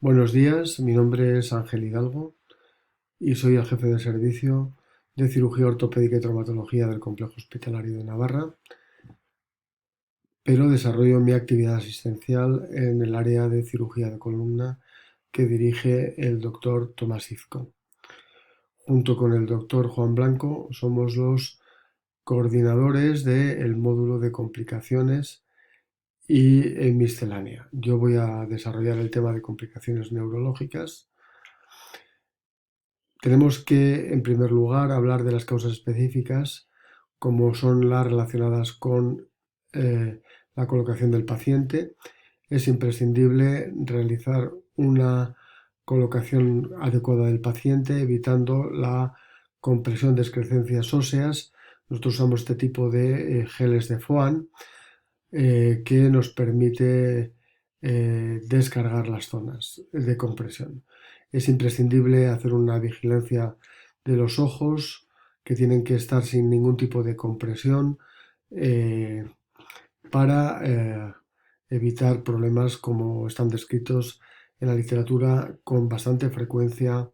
Buenos días, mi nombre es Ángel Hidalgo y soy el jefe de servicio de cirugía ortopédica y traumatología del Complejo Hospitalario de Navarra, pero desarrollo mi actividad asistencial en el área de cirugía de columna que dirige el doctor Tomás Izco. Junto con el doctor Juan Blanco somos los coordinadores del módulo de complicaciones y miscelánea. Yo voy a desarrollar el tema de complicaciones neurológicas. Tenemos que, en primer lugar, hablar de las causas específicas, como son las relacionadas con la colocación del paciente. Es imprescindible realizar una colocación adecuada del paciente, evitando la compresión de excrescencias óseas. Nosotros usamos este tipo de geles de Foam que nos permite descargar las zonas de compresión. Es imprescindible hacer una vigilancia de los ojos, que tienen que estar sin ningún tipo de compresión eh, para evitar problemas como están descritos en la literatura con bastante frecuencia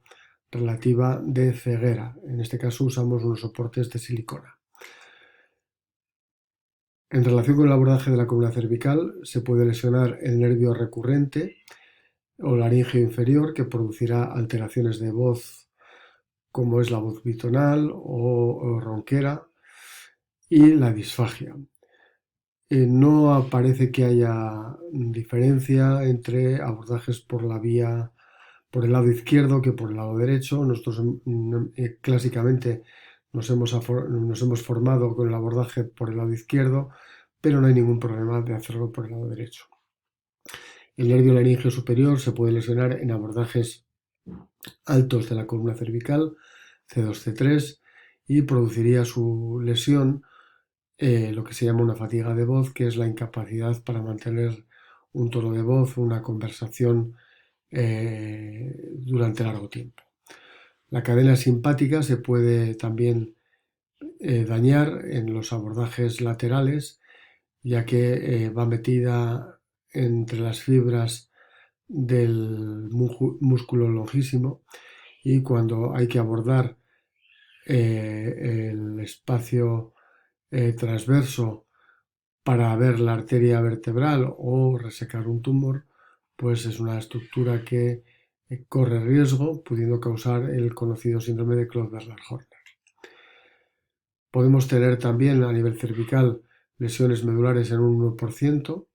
relativa de ceguera. En este caso usamos unos soportes de silicona. En relación con el abordaje de la columna cervical, se puede lesionar el nervio recurrente o laringeo inferior, que producirá alteraciones de voz, como es la voz bitonal o ronquera, y la disfagia. No aparece que haya diferencia entre abordajes por la vía por el lado izquierdo que por el lado derecho. Nosotros clásicamente nos hemos formado con el abordaje por el lado izquierdo, pero no hay ningún problema de hacerlo por el lado derecho. El nervio laríngeo superior se puede lesionar en abordajes altos de la columna cervical, C2, C3, y produciría su lesión lo que se llama una fatiga de voz, que es la incapacidad para mantener un tono de voz, una conversación durante largo tiempo. La cadena simpática se puede también dañar en los abordajes laterales, ya que va metida entre las fibras del músculo longísimo, y cuando hay que abordar el espacio transverso para ver la arteria vertebral o resecar un tumor, pues es una estructura que corre riesgo, pudiendo causar el conocido síndrome de Claude-Bernard-Horner. Podemos tener también a nivel cervical lesiones medulares en un 1%,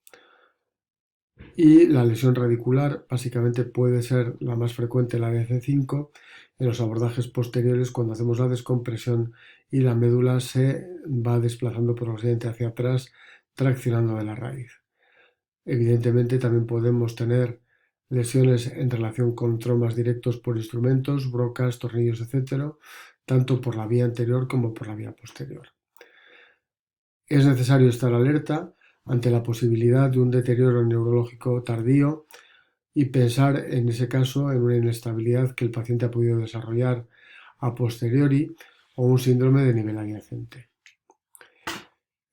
y la lesión radicular básicamente puede ser la más frecuente, la de C5, en los abordajes posteriores, cuando hacemos la descompresión y la médula se va desplazando progresivamente hacia atrás, traccionando de la raíz. Evidentemente también podemos tener lesiones en relación con traumas directos por instrumentos, brocas, tornillos, etc., tanto por la vía anterior como por la vía posterior. Es necesario estar alerta ante la posibilidad de un deterioro neurológico tardío y pensar en ese caso en una inestabilidad que el paciente ha podido desarrollar a posteriori o un síndrome de nivel adyacente.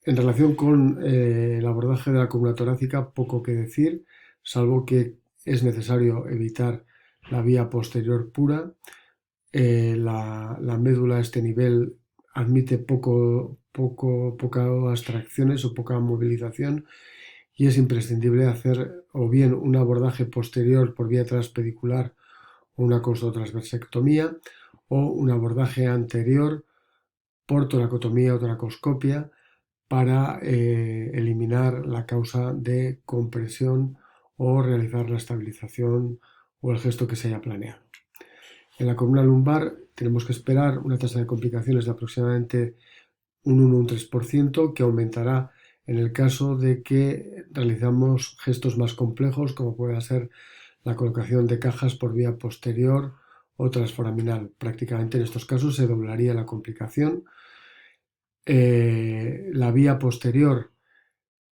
En relación con el abordaje de la columna torácica, poco que decir, salvo que es necesario evitar la vía posterior pura. La médula a este nivel admite pocas tracciones o poca movilización, y es imprescindible hacer o bien un abordaje posterior por vía transpedicular o una costotransversectomía, o un abordaje anterior por toracotomía o toracoscopia para eliminar la causa de compresión o realizar la estabilización o el gesto que se haya planeado. En la columna lumbar tenemos que esperar una tasa de complicaciones de aproximadamente un 1 o un 3%, que aumentará en el caso de que realizamos gestos más complejos, como puede ser la colocación de cajas por vía posterior o transforaminal. Prácticamente en estos casos se doblaría la complicación. La vía posterior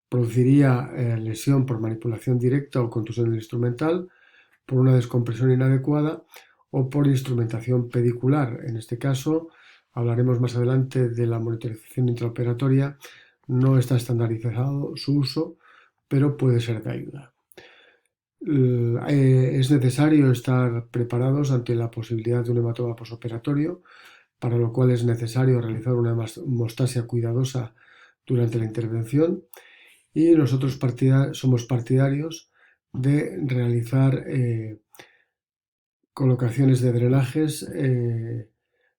produciría lesión por manipulación directa o contusión del instrumental, por una descompresión inadecuada o por instrumentación pedicular. En este caso hablaremos más adelante de la monitorización intraoperatoria. No está estandarizado su uso, pero puede ser de ayuda. Es necesario estar preparados ante la posibilidad de un hematoma posoperatorio, para lo cual es necesario realizar una hemostasia cuidadosa durante la intervención, y nosotros somos partidarios de realizar colocaciones de drenajes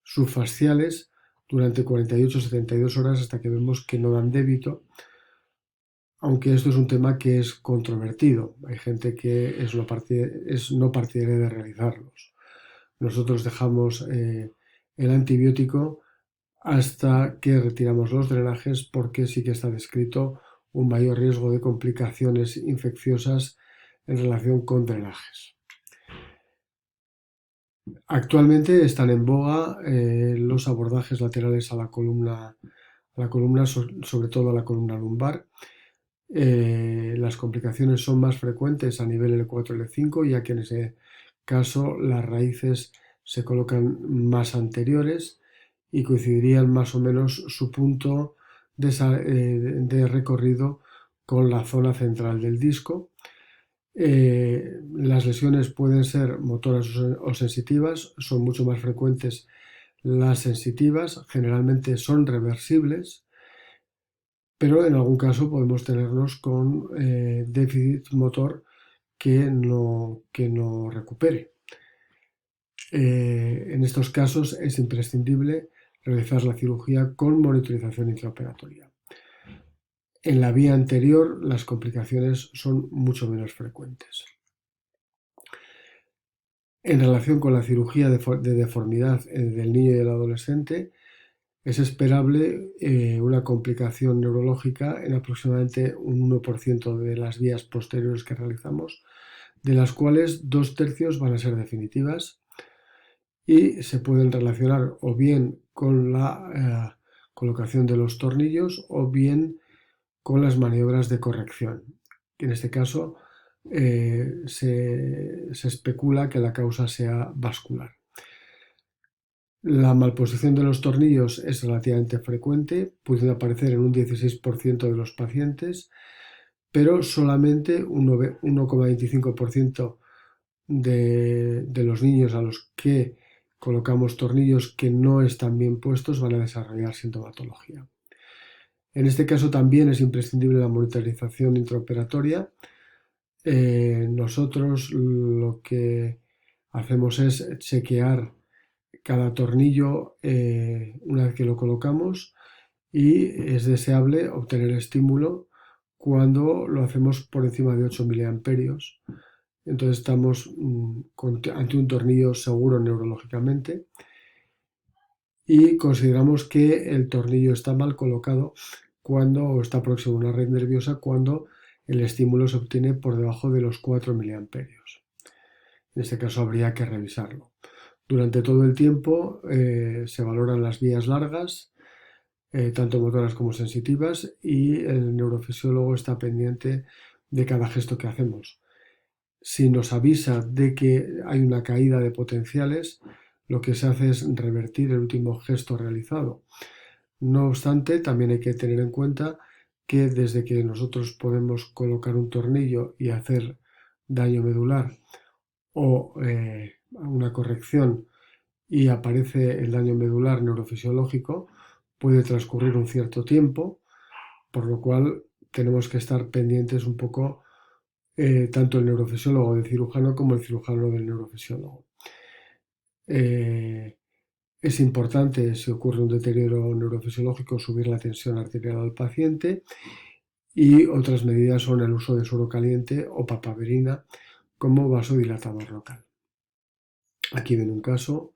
subfasciales durante 48-72 horas hasta que vemos que no dan débito, aunque esto es un tema que es controvertido. Hay gente que es no partidaria de realizarlos. Nosotros dejamos el antibiótico hasta que retiramos los drenajes, porque sí que está descrito un mayor riesgo de complicaciones infecciosas en relación con drenajes. Actualmente están en boga los abordajes laterales a la columna, sobre todo a la columna lumbar. Las complicaciones son más frecuentes a nivel L4 y L5, ya que en ese caso las raíces se colocan más anteriores y coincidirían más o menos su punto de recorrido con la zona central del disco. Las lesiones pueden ser motoras o sensitivas, son mucho más frecuentes las sensitivas, generalmente son reversibles, pero en algún caso podemos tenernos con déficit motor que no recupere. En estos casos es imprescindible realizar la cirugía con monitorización intraoperatoria. En la vía anterior las complicaciones son mucho menos frecuentes. En relación con la cirugía de deformidad del niño y del adolescente, es esperable una complicación neurológica en aproximadamente un 1% de las vías posteriores que realizamos, de las cuales 2/3 van a ser definitivas y se pueden relacionar o bien con la colocación de los tornillos o bien con las maniobras de corrección. En este caso se especula que la causa sea vascular. La malposición de los tornillos es relativamente frecuente, puede aparecer en un 16% de los pacientes, pero solamente un 1,25% de los niños a los que colocamos tornillos que no están bien puestos van a desarrollar sintomatología. En este caso también es imprescindible la monitorización intraoperatoria. Nosotros lo que hacemos es chequear cada tornillo una vez que lo colocamos, y es deseable obtener estímulo cuando lo hacemos por encima de 8 miliamperios. Entonces estamos ante un tornillo seguro neurológicamente, y consideramos que el tornillo está mal colocado o está próximo a una red nerviosa cuando el estímulo se obtiene por debajo de los 4 miliamperios. En este caso habría que revisarlo. Durante todo el tiempo se valoran las vías largas, tanto motoras como sensitivas, y el neurofisiólogo está pendiente de cada gesto que hacemos. Si nos avisa de que hay una caída de potenciales, lo que se hace es revertir el último gesto realizado. No obstante, también hay que tener en cuenta que desde que nosotros podemos colocar un tornillo y hacer daño medular o una corrección y aparece el daño medular neurofisiológico, puede transcurrir un cierto tiempo, por lo cual tenemos que estar pendientes un poco tanto el neurofisiólogo del cirujano como el cirujano del neurofisiólogo. Es importante, si ocurre un deterioro neurofisiológico, subir la tensión arterial al paciente, y otras medidas son el uso de suero caliente o papaverina como vasodilatador local. Aquí viene un caso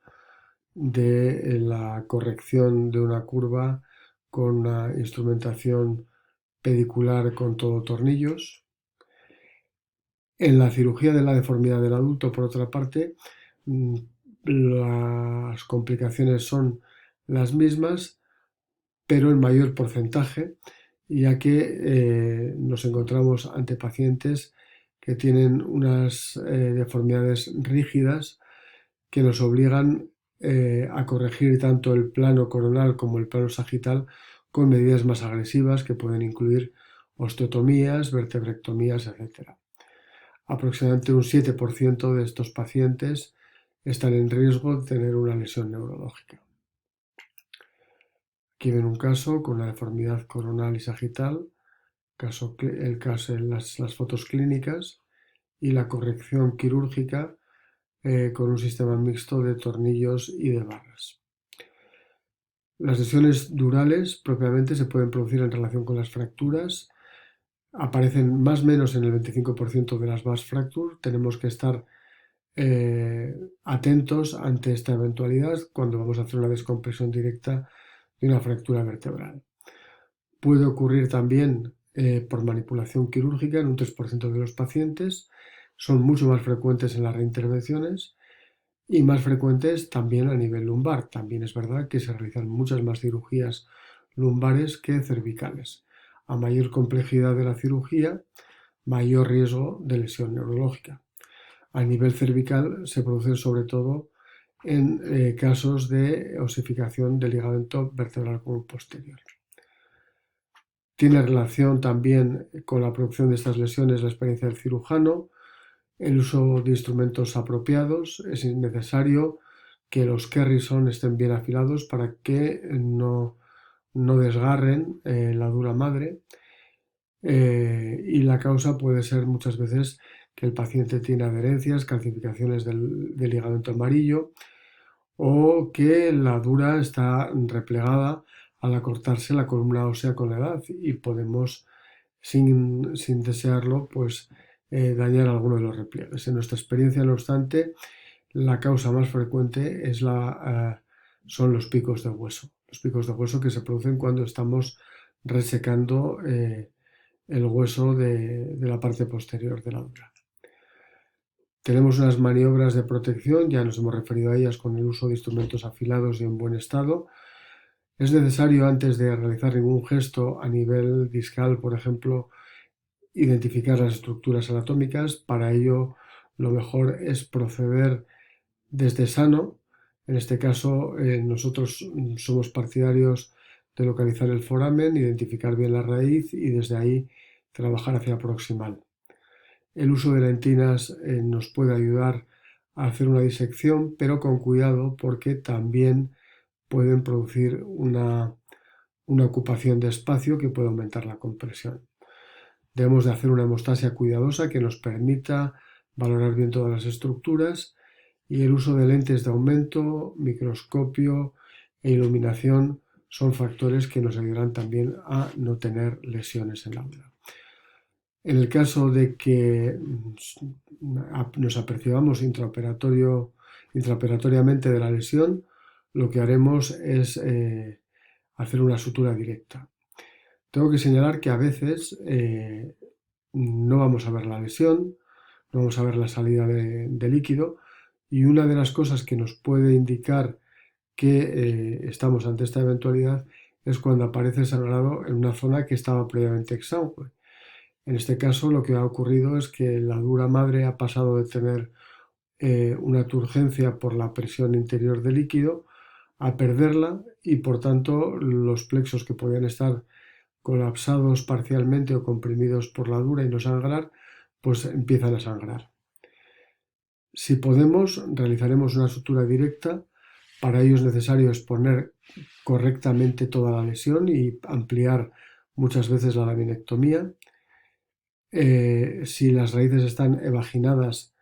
de la corrección de una curva con una instrumentación pedicular con todo tornillos. En la cirugía de la deformidad del adulto, por otra parte, las complicaciones son las mismas, pero en mayor porcentaje, ya que nos encontramos ante pacientes que tienen unas deformidades rígidas que nos obligan a corregir tanto el plano coronal como el plano sagital con medidas más agresivas que pueden incluir osteotomías, vertebrectomías, etc. Aproximadamente un 7% de estos pacientes están en riesgo de tener una lesión neurológica. Aquí ven un caso con una deformidad coronal y sagital, las fotos clínicas y la corrección quirúrgica con un sistema mixto de tornillos y de barras. Las lesiones durales propiamente se pueden producir en relación con las fracturas. Aparecen más o menos en el 25% de las VAS fracture. Tenemos que estar atentos ante esta eventualidad cuando vamos a hacer una descompresión directa de una fractura vertebral. Puede ocurrir también por manipulación quirúrgica en un 3% de los pacientes. Son mucho más frecuentes en las reintervenciones y más frecuentes también a nivel lumbar. También es verdad que se realizan muchas más cirugías lumbares que cervicales. A mayor complejidad de la cirugía, mayor riesgo de lesión neurológica. A nivel cervical se produce sobre todo en casos de osificación del ligamento vertebral común posterior. Tiene relación también con la producción de estas lesiones la experiencia del cirujano, el uso de instrumentos apropiados. Es necesario que los Kerrison estén bien afilados para que no desgarren la dura madre, y la causa puede ser muchas veces que el paciente tiene adherencias, calcificaciones del ligamento amarillo, o que la dura está replegada al acortarse la columna ósea con la edad y podemos, sin desearlo, pues dañar alguno de los repliegues. En nuestra experiencia, no obstante, la causa más frecuente son los picos de hueso. Los picos de hueso que se producen cuando estamos resecando el hueso de la parte posterior de la dura. Tenemos unas maniobras de protección, ya nos hemos referido a ellas, con el uso de instrumentos afilados y en buen estado. Es necesario, antes de realizar ningún gesto a nivel discal, por ejemplo, identificar las estructuras anatómicas. Para ello, lo mejor es proceder desde sano. En este caso, nosotros somos partidarios de localizar el foramen, identificar bien la raíz y desde ahí trabajar hacia proximal. El uso de lentinas nos puede ayudar a hacer una disección, pero con cuidado porque también pueden producir una ocupación de espacio que puede aumentar la compresión. Debemos de hacer una hemostasia cuidadosa que nos permita valorar bien todas las estructuras, y el uso de lentes de aumento, microscopio e iluminación son factores que nos ayudarán también a no tener lesiones en la dura. En el caso de que nos apercibamos intraoperatoriamente de la lesión, lo que haremos es hacer una sutura directa. Tengo que señalar que a veces no vamos a ver la lesión, no vamos a ver la salida de líquido, y una de las cosas que nos puede indicar que estamos ante esta eventualidad es cuando aparece sangrado en una zona que estaba previamente exangüe. En este caso, lo que ha ocurrido es que la dura madre ha pasado de tener una turgencia por la presión interior del líquido a perderla, y por tanto los plexos que podían estar colapsados parcialmente o comprimidos por la dura y no sangrar, pues empiezan a sangrar. Si podemos, realizaremos una sutura directa. Para ello es necesario exponer correctamente toda la lesión y ampliar muchas veces la laminectomía. Si las raíces están evaginadas,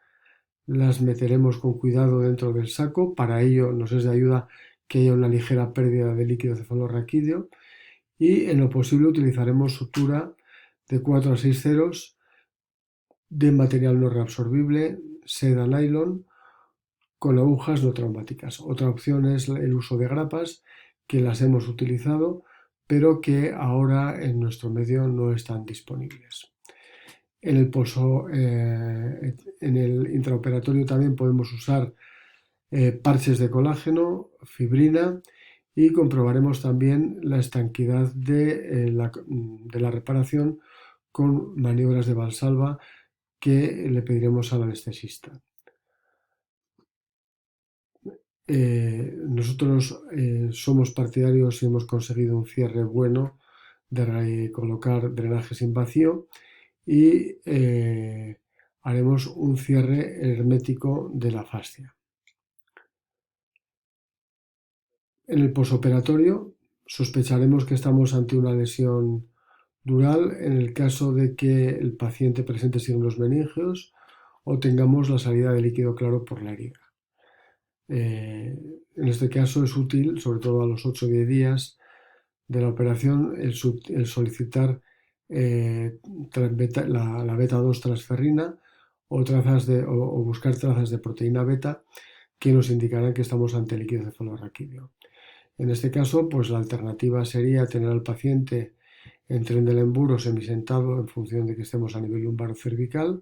las meteremos con cuidado dentro del saco. Para ello nos es de ayuda que haya una ligera pérdida de líquido cefalorraquídeo, y en lo posible utilizaremos sutura de 4 a 6 ceros de material no reabsorbible, seda nylon, con agujas no traumáticas. Otra opción es el uso de grapas, que las hemos utilizado, pero que ahora en nuestro medio no están disponibles. En el intraoperatorio también podemos usar parches de colágeno, fibrina, y comprobaremos también la estanquidad de la reparación con maniobras de Valsalva que le pediremos al anestesista. Nosotros somos partidarios y hemos conseguido un cierre bueno de colocar drenaje sin vacío, y haremos un cierre hermético de la fascia. En el posoperatorio sospecharemos que estamos ante una lesión dural en el caso de que el paciente presente signos meningios o tengamos la salida de líquido claro por la herida. En este caso es útil, sobre todo a los 8 o 10 días de la operación, el solicitar la beta-2 transferrina o buscar trazas de proteína beta que nos indicarán que estamos ante líquido cefalorraquídeo. En este caso, pues la alternativa sería tener al paciente en tren del emburo semisentado en función de que estemos a nivel lumbar cervical.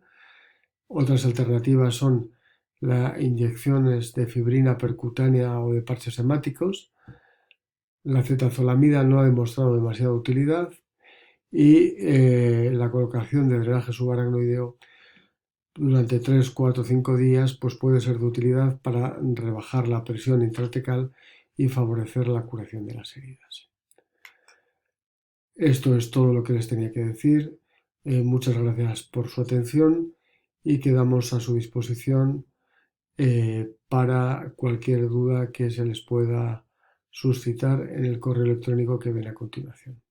Otras alternativas son las inyecciones de fibrina percutánea o de parches hemáticos. La cetazolamida no ha demostrado demasiada utilidad y la colocación de drenaje subaracnoideo durante 3, 4, 5 días pues puede ser de utilidad para rebajar la presión intratecal y favorecer la curación de las heridas. Esto es todo lo que les tenía que decir. Muchas gracias por su atención y quedamos a su disposición para cualquier duda que se les pueda suscitar en el correo electrónico que viene a continuación.